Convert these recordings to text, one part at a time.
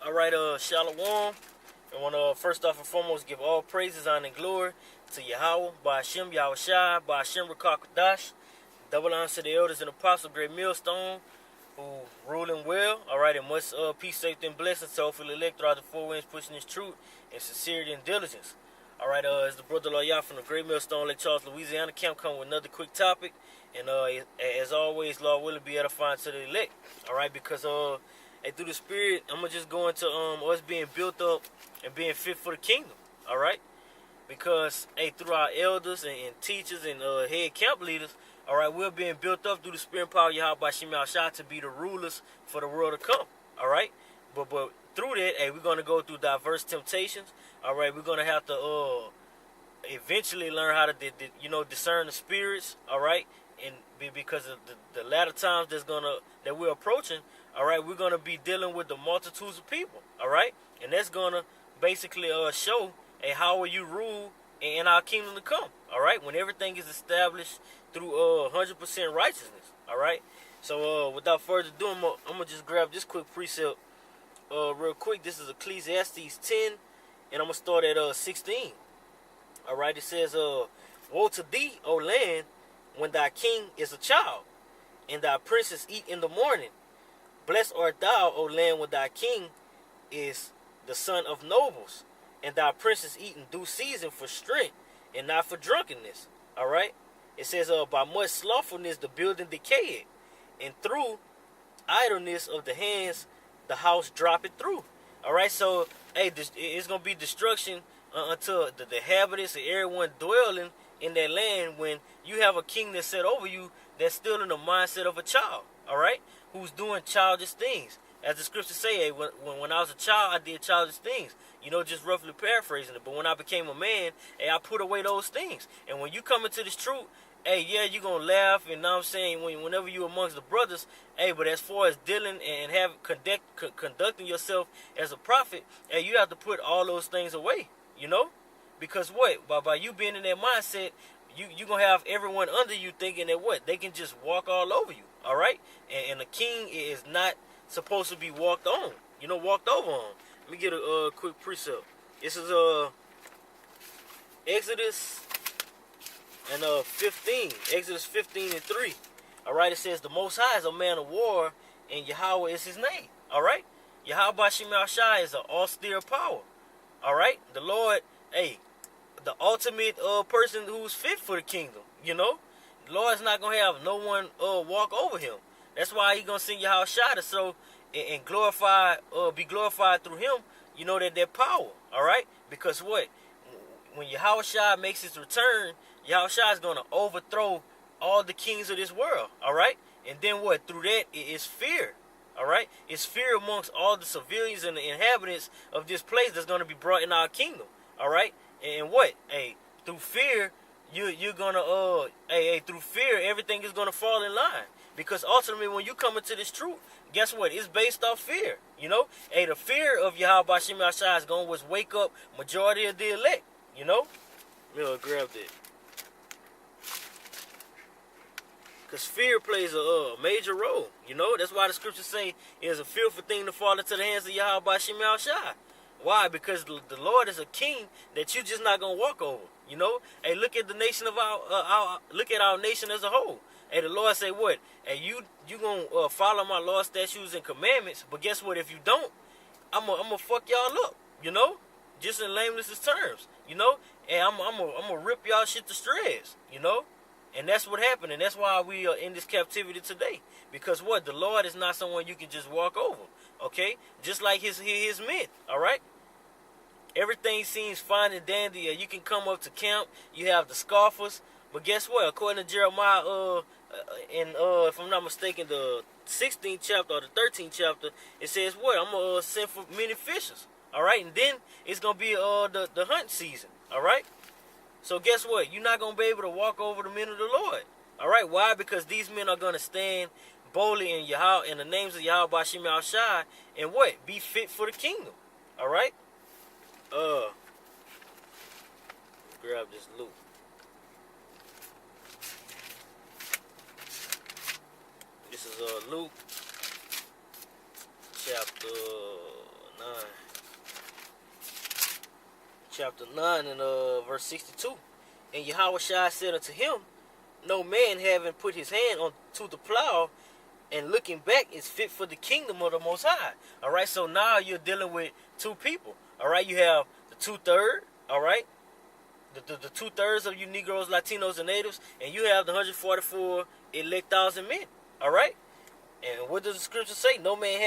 All right, Shalom. I want to first off and foremost give all praises, honor, and glory to Yahweh, by Hashem, Yahweh Shai, by Hashem, Rakakadash. Double honor to the elders and apostles, great millstone, who ruling well. All right, and much peace, safety, and blessings to hopefully elect throughout the four winds, pushing this truth and sincerity and diligence. All right, it's the brother Loyal from the Great Millstone, Lake Charles, Louisiana camp, coming with another quick topic. And as always, Lord willing, be edifying to the elect. All right, because through the Spirit, I'm gonna just go into us being built up and being fit for the kingdom. All right, because through our elders and teachers and head camp leaders, all right, we're being built up through the Spirit and power of Yahweh by Shem Shah to be the rulers for the world to come. All right, but through that, we're gonna go through diverse temptations. All right, we're gonna have to eventually learn how to discern the spirits. All right, and because of the latter times that we're approaching. All right, we're gonna be dealing with the multitudes of people. All right, and that's gonna basically show how will you rule in our kingdom to come. All right, when everything is established through 100% righteousness. All right, so without further ado, I'm gonna just grab this quick precept real quick. This is Ecclesiastes 10, and I'm gonna start at 16. All right, it says, "Woe to thee, O land, when thy king is a child, and thy princes eat in the morning. Blessed art thou, O land, when thy king is the son of nobles, and thy princes eat in due season for strength, and not for drunkenness." All right, it says, "By much slothfulness the building decayed, and through idleness of the hands the house droppeth through." All right, so it's gonna be destruction until the inhabitants and everyone dwelling in that land, when you have a king that's set over you that's still in the mindset of a child. All right, who's doing childish things. As the scriptures say, when I was a child, I did childish things. Just roughly paraphrasing it. But when I became a man, I put away those things. And when you come into this truth, you're going to laugh. And now I'm saying, whenever you amongst the brothers, but as far as dealing and conducting yourself as a prophet, you have to put all those things away, Because by you being in that mindset, you're going to have everyone under you thinking that they can just walk all over you. All right, and the king is not supposed to be walked on, walked over on. Let me get a quick precept. This is Exodus and 15. Exodus 15 and 3. All right, it says, "The Most High is a man of war, and Yahweh is his name." All right, Yahweh by Shem Shai is an austere power. All right, the Lord, the ultimate person who's fit for the kingdom. The Lord's not going to have no one walk over him. That's why he's going to send Yahweh Shai to and be glorified through him, that power. All right? Because when Yahweh Shai makes his return, Yahweh Shai is going to overthrow all the kings of this world. All right? And then through that is fear. All right? It's fear amongst all the civilians and the inhabitants of this place that's going to be brought in our kingdom. All right? And through fear, you're gonna through fear, everything is gonna fall in line. Because ultimately, when you come into this truth, guess what? It's based off fear. The fear of Yahweh by Shem Shai is gonna wake up majority of the elect. We'll grab that. Because fear plays a major role. That's why the scriptures say it's a fearful thing to fall into the hands of Yahweh by Shem Shai. Why? Because the Lord is a king that you're just not gonna walk over. Look at the nation of look at our nation as a whole. The Lord say what? You gonna follow my law, statutes, and commandments. But guess what? If you don't, I'm gonna fuck y'all up. Just in lamest terms. And I'm gonna rip y'all shit to shreds. And that's what happened, and that's why we are in this captivity today. Because the Lord is not someone you can just walk over. Okay, just like his men. All right. Everything seems fine and dandy. You can come up to camp. You have the scoffers, but guess what? According to Jeremiah, if I'm not mistaken, the 16th chapter or the 13th chapter, it says I'm gonna send for many fishers. All right, and then it's gonna be the hunt season. All right. So guess what? You're not gonna be able to walk over the men of the Lord. All right. Why? Because these men are gonna stand boldly in the names of Yahweh by Shem Shai, and be fit for the kingdom. All right. Grab this loop. This is Luke chapter 9. Chapter 9 and verse 62. And Yahushua said unto him, no man having put his hand on to the plow and looking back is fit for the kingdom of the Most High. All right, so now you're dealing with two people. All right, you have the 2/3. All right, the 2/3 of you Negroes, Latinos, and Natives, and you have the 144 elect thousand men. All right, and what does the scripture say? No man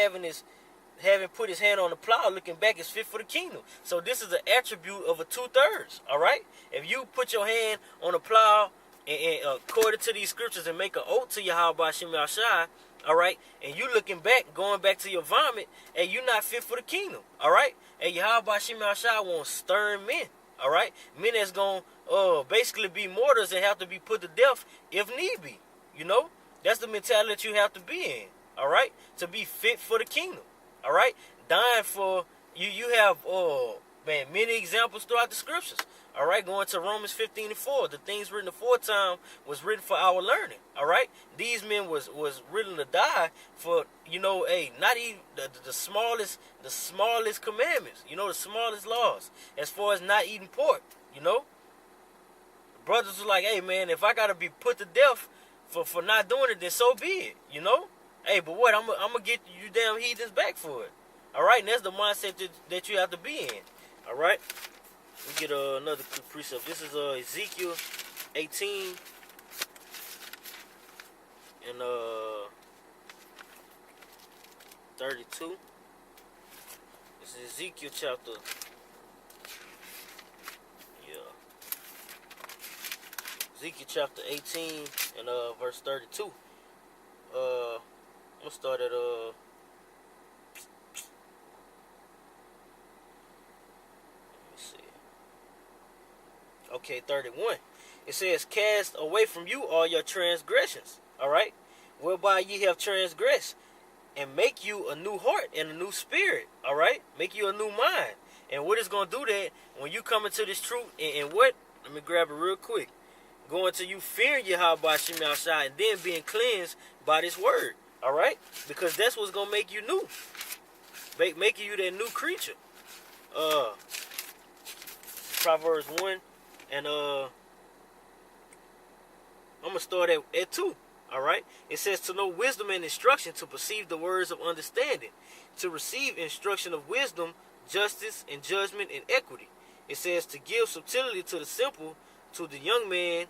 having put his hand on the plow, looking back is fit for the kingdom. So this is an attribute of a 2/3. All right, if you put your hand on the plow and according to these scriptures and make an oath to Yahweh Shem Yahshai, all right, and you looking back, going back to your vomit, and you not fit for the kingdom. All right, and Yahweh Shem Yahshai wants stern men. All right, men that's gonna basically be martyrs and have to be put to death if need be. You know, that's the mentality that you have to be in. All right, to be fit for the kingdom. All right, dying for you. You have many examples throughout the scriptures. All right, going to Romans 15:4, the things written aforetime was written for our learning. All right, these men was willing to die for, you know, not even the smallest commandments. You know, the smallest laws as far as not eating pork. You know, brothers was like, hey man, if I gotta be put to death for not doing it, then so be it. You know, hey, but what I'm gonna get you damn heathens back for it. All right, and that's the mindset that you have to be in. All right. We get another quick precept. This is Ezekiel 18 and 32. This is Ezekiel chapter. Ezekiel chapter 18 and verse 32. I'm gonna start at Okay, 31. It says, cast away from you all your transgressions, all right, whereby ye have transgressed, and make you a new heart and a new spirit, all right, make you a new mind. And what is going to do that when you come into this truth, and what, let me grab it real quick, going to you fearing Yahweh Shem Yahshai and then being cleansed by this word, all right, because that's what's going to make you new, making you that new creature. Proverbs 1. And I'm going to start at 2. All right. It says to know wisdom and instruction, to perceive the words of understanding, to receive instruction of wisdom, justice, and judgment, and equity. It says to give subtlety to the simple, to the young man,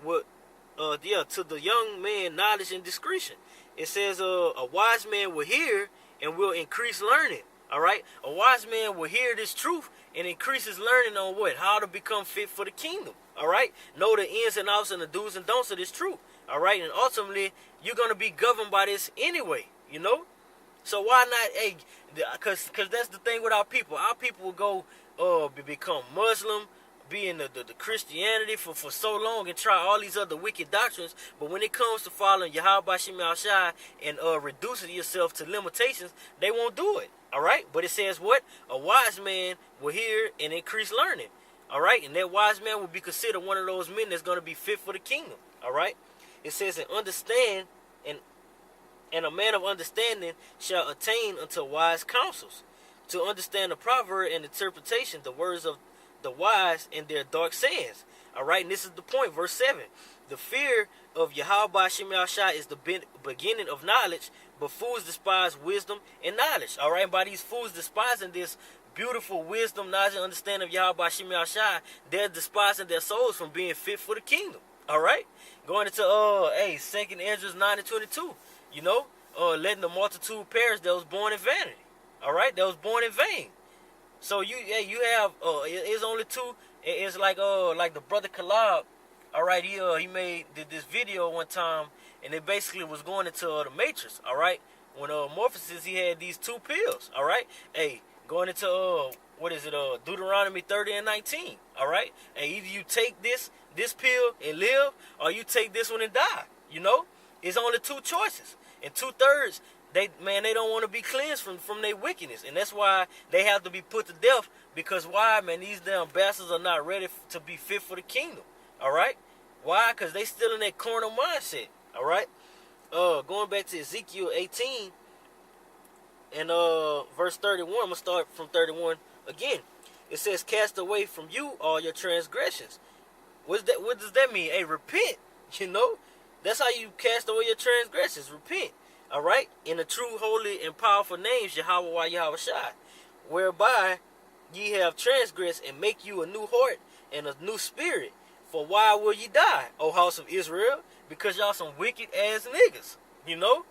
to the young man knowledge and discretion. It says a wise man will hear and will increase learning. All right, a wise man will hear this truth and increase his learning on what? How to become fit for the kingdom. All right, know the ins and outs and the do's and don'ts of this truth. All right, and ultimately you're gonna be governed by this anyway. You know, so why not? Hey, because that's the thing with our people. Our people will go become Muslim, be in the Christianity for so long and try all these other wicked doctrines, but when it comes to following Yahweh Shem Yahshai and reducing yourself to limitations, they won't do it. All right, but it says what? A wise man will hear and increase learning. All right, and that wise man will be considered one of those men that's going to be fit for the kingdom. All right, it says, and understand, and a man of understanding shall attain unto wise counsels, to understand the proverb and interpretation, the words of the wise and their dark sayings. All right, and this is the point, verse 7. The fear of Yahweh Shem Yahshai is the beginning of knowledge, but fools despise wisdom and knowledge. All right, and by these fools despising this beautiful wisdom, knowledge, and understanding of Yahweh Shem Yahshai, they're despising their souls from being fit for the kingdom. All right, going into 2nd Ezra 9 and 22. You know, letting the multitude perish that was born in vanity. All right, that was born in vain. So you have it's only two. It's like the brother Kalab. All right, he did this video one time, and it basically was going into the Matrix. All right, when Morpheus, he had these two pills. All right, going into Deuteronomy 30 and 19. All right, either you take this pill and live, or you take this one and die. You know, it's only two choices, and 2/3. They don't want to be cleansed from their wickedness, and that's why they have to be put to death. Because why, man? These damn bastards are not ready to be fit for the kingdom. All right, why? Because they still in that carnal mindset. All right, going back to Ezekiel 18 in verse 31, I'm gonna start from 31 again. It says, "Cast away from you all your transgressions." What does that mean? Hey, repent. You know, that's how you cast away your transgressions. Repent. All right, in the true, holy, and powerful names, Yahweh Yahweh Shai, whereby ye have transgressed, and make you a new heart and a new spirit. For why will ye die, O house of Israel? Because y'all some wicked ass niggas. You know,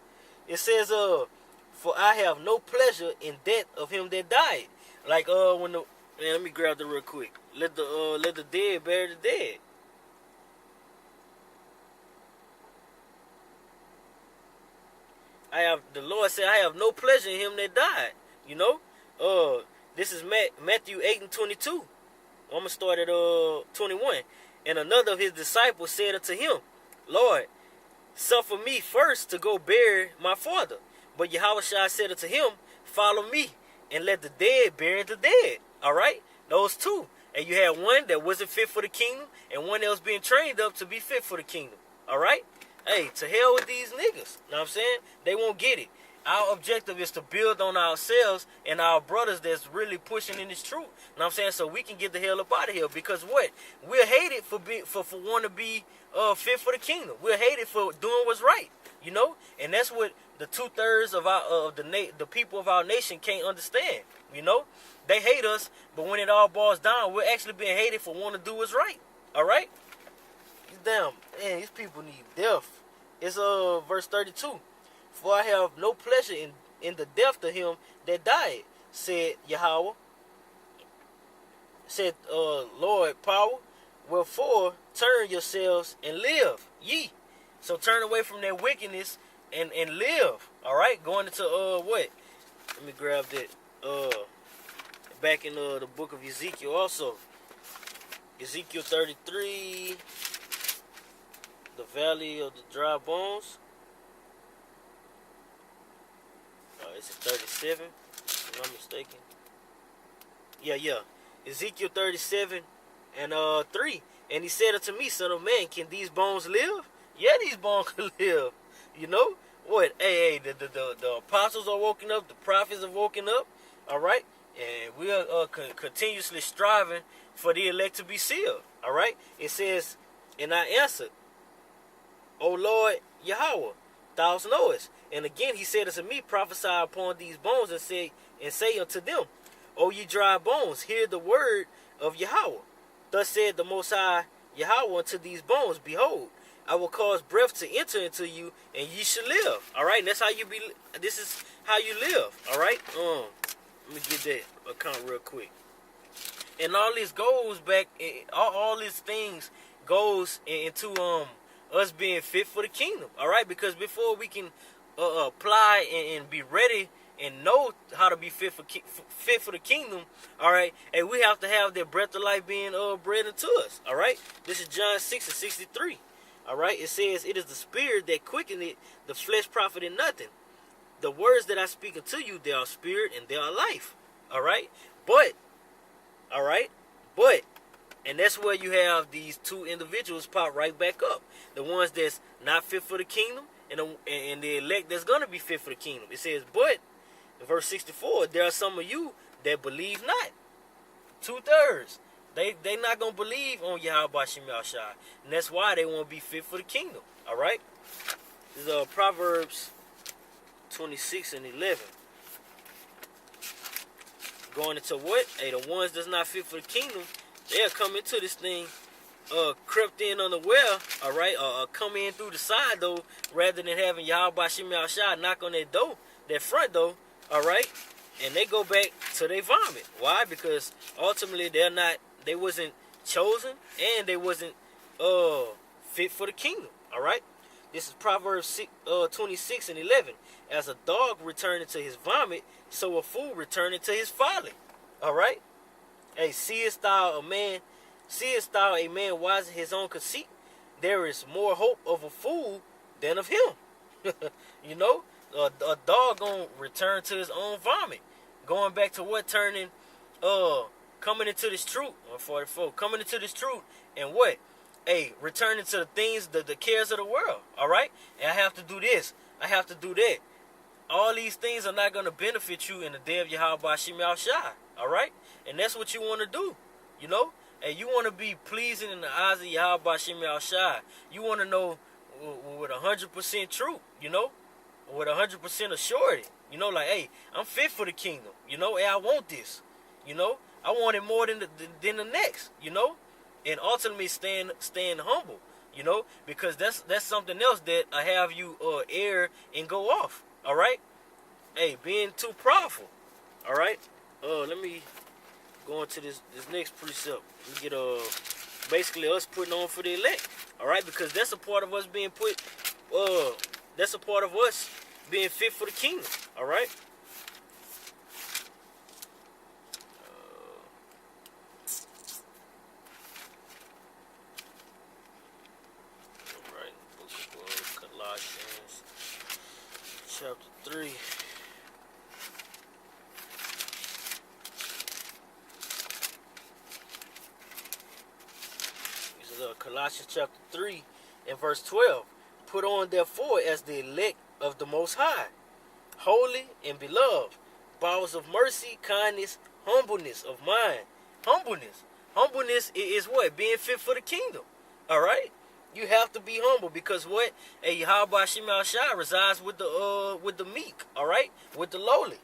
it says, for I have no pleasure in death of him that died. Like when the man, let me grab that real quick. Let the dead bury the dead. The Lord said, I have no pleasure in him that died. You know, this is Matthew 8 and 22. I'm gonna start at 21. And another of his disciples said unto him, Lord, suffer me first to go bury my father. But Yahushua said unto him, follow me, and let the dead bury the dead. All right, those two. And you had one that wasn't fit for the kingdom, and one that was being trained up to be fit for the kingdom. All right. Hey, to hell with these niggas. Know what I'm saying? They won't get it. Our objective is to build on ourselves and our brothers that's really pushing in this truth. Know what I'm saying? So we can get the hell up out of here. Because what? We're hated for wanting to be fit for the kingdom. We're hated for doing what's right. You know? And that's what the 2/3 of the people of our nation can't understand. You know? They hate us, but when it all boils down, we're actually being hated for wanting to do what's right. All right? Damn, man, these people need death. It's verse 32. For I have no pleasure in the death of him that died, said Yahweh. Said Lord power. Wherefore turn yourselves and live ye. So turn away from that wickedness and live. Alright, going into what? Let me grab that back in the book of Ezekiel also. Ezekiel 33. The valley of the dry bones. It's 37, if I'm not mistaken. Yeah. Ezekiel 37 and 3. And he said unto me, Son of man, can these bones live? Yeah, these bones can live. You know what? Hey, the apostles are woken up. The prophets are woken up. All right, and we are continuously striving for the elect to be sealed. All right. It says, and I answered, O Lord Yahweh, thou knowest. And again he said unto me, prophesy upon these bones, and say unto them, O ye dry bones, hear the word of Yahweh. Thus said the Most High Yahweh unto these bones, behold, I will cause breath to enter into you, and ye shall live. All right, and that's how you be. This is how you live. All right. Let me get that account real quick. And all this goes back. All these things goes into us being fit for the kingdom. All right, because before we can apply and be ready and know how to be fit for the kingdom, all right, and we have to have that breath of life being bred into us. All right, this is John 6 and 63. All right, it says, it is the spirit that quickeneth, the flesh profited nothing. The words that I speak unto you, they are spirit and they are life. All right, but and that's where you have these two individuals pop right back up. The ones that's not fit for the kingdom, and the elect that's going to be fit for the kingdom. It says, but, in verse 64, there are some of you that believe not. 2/3. They not going to believe on Yahweh Shem Yahshua. And that's why they won't be fit for the kingdom. All right? This is Proverbs 26 and 11. Going into what? Hey, the ones that's not fit for the kingdom, they'll come into this thing crept in unaware, all right, come in through the side, though, rather than having Yahweh Shem Yahshua knock on that door, that front door, all right, and they go back to their vomit. Why? Because ultimately they wasn't chosen, and they wasn't fit for the kingdom, all right. This is Proverbs 26 and 11. As a dog returning to his vomit, so a fool returning to his folly, all right. Hey, seest thou a man wise in his own conceit? There is more hope of a fool than of him. You know, a dog gonna return to his own vomit. Going back to what? Coming into this truth. 144. Coming into this truth, and what? Hey, returning to the things, the cares of the world. All right, and I have to do this. I have to do that. all these things are not going to benefit you in the day of Yahweh Bashim Shai. All right? And that's what you want to do, you know? And you want to be pleasing in the eyes of Yahweh Bashim Shai. You want to know with 100% truth, you know? With 100% assurity. You know, like, hey, I'm fit for the kingdom. You know, hey, I want this. You know? I want it more than the next, you know? And ultimately staying humble, you know? Because that's something else that I have you err and go off. All right? Hey, being too prideful. All right? Let me go into this next precept. We get basically us putting on for the elect. All right? Because that's a part of us being that's a part of us being fit for the kingdom. All right? Colossians chapter 3. This is Colossians chapter 3 and verse 12. Put on therefore as the elect of the Most High, holy and beloved, bowels of mercy, kindness, humbleness of mind. Humbleness is what? Being fit for the kingdom. All right? You have to be humble because what? Yahweh Shema Shai resides with the meek, all right? With the lowly.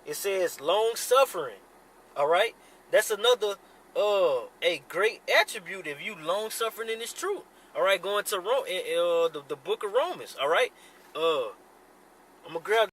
It says long suffering, all right? That's another a great attribute if you long suffering in this truth. All right, going to Rome, the book of Romans, all right? I'm gonna grab